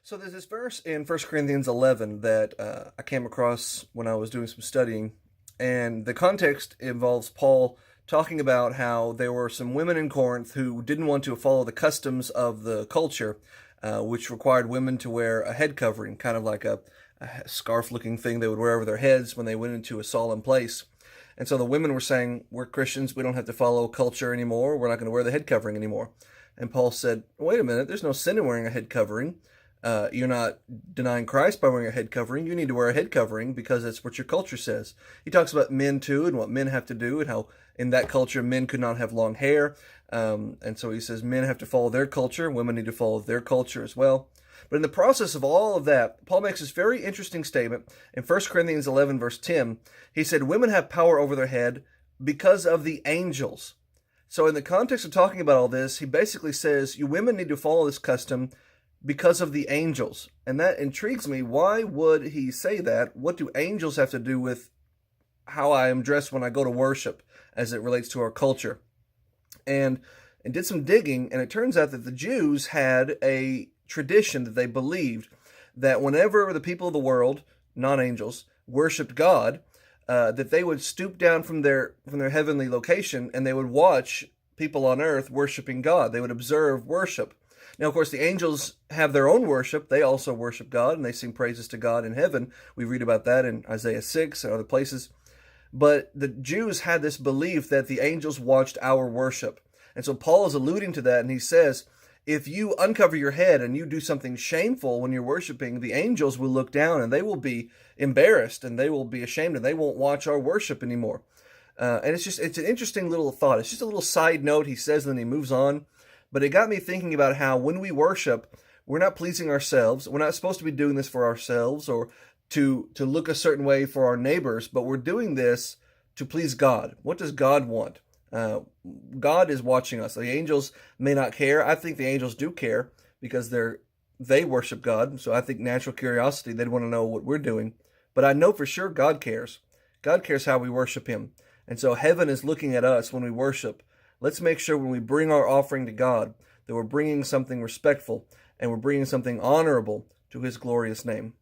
So there's this verse in First Corinthians 11 that I came across when I was doing some studying, and the context involves Paul talking about how there were some women in Corinth who didn't want to follow the customs of the culture, which required women to wear a head covering, kind of like a scarf-looking thing they would wear over their heads when they went into a solemn place. And so the women were saying, "We're Christians, we don't have to follow culture anymore, we're not going to wear the head covering anymore." And Paul said, "Wait a minute, there's no sin in wearing a head covering. You're not denying Christ by wearing a head covering. You need to wear a head covering because that's what your culture says." He talks about men too and what men have to do and how in that culture men could not have long hair. And so he says men have to follow their culture. Women need to follow their culture as well. But in the process of all of that, Paul makes this very interesting statement in 1 Corinthians 11, verse 10. He said, women have power over their head because of the angels. So in the context of talking about all this, he basically says, you women need to follow this custom because of the angels. And that intrigues me. Why would he say that? What do angels have to do with how I am dressed when I go to worship as it relates to our culture? And did some digging, and it turns out that the Jews had a tradition that they believed that whenever the people of the world, non-angels, worshipped God, that they would stoop down from their heavenly location and they would watch people on earth worshiping God. They would observe worship. Now, of course, the angels have their own worship. They also worship God, and they sing praises to God in heaven. We read about that in Isaiah 6 and other places. But the Jews had this belief that the angels watched our worship. And so Paul is alluding to that, and he says, if you uncover your head and you do something shameful when you're worshiping, the angels will look down and they will be embarrassed and they will be ashamed and they won't watch our worship anymore. And it's an interesting little thought. It's just a little side note he says, and then he moves on. But it got me thinking about how when we worship, we're not pleasing ourselves. We're not supposed to be doing this for ourselves or to look a certain way for our neighbors, but we're doing this to please God. What does God want? God is watching us. The angels may not care. I think the angels do care because they worship God. So I think natural curiosity, they'd want to know what we're doing. But I know for sure God cares. God cares how we worship him. And so heaven is looking at us when we worship. Let's make sure when we bring our offering to God that we're bringing something respectful and we're bringing something honorable to his glorious name.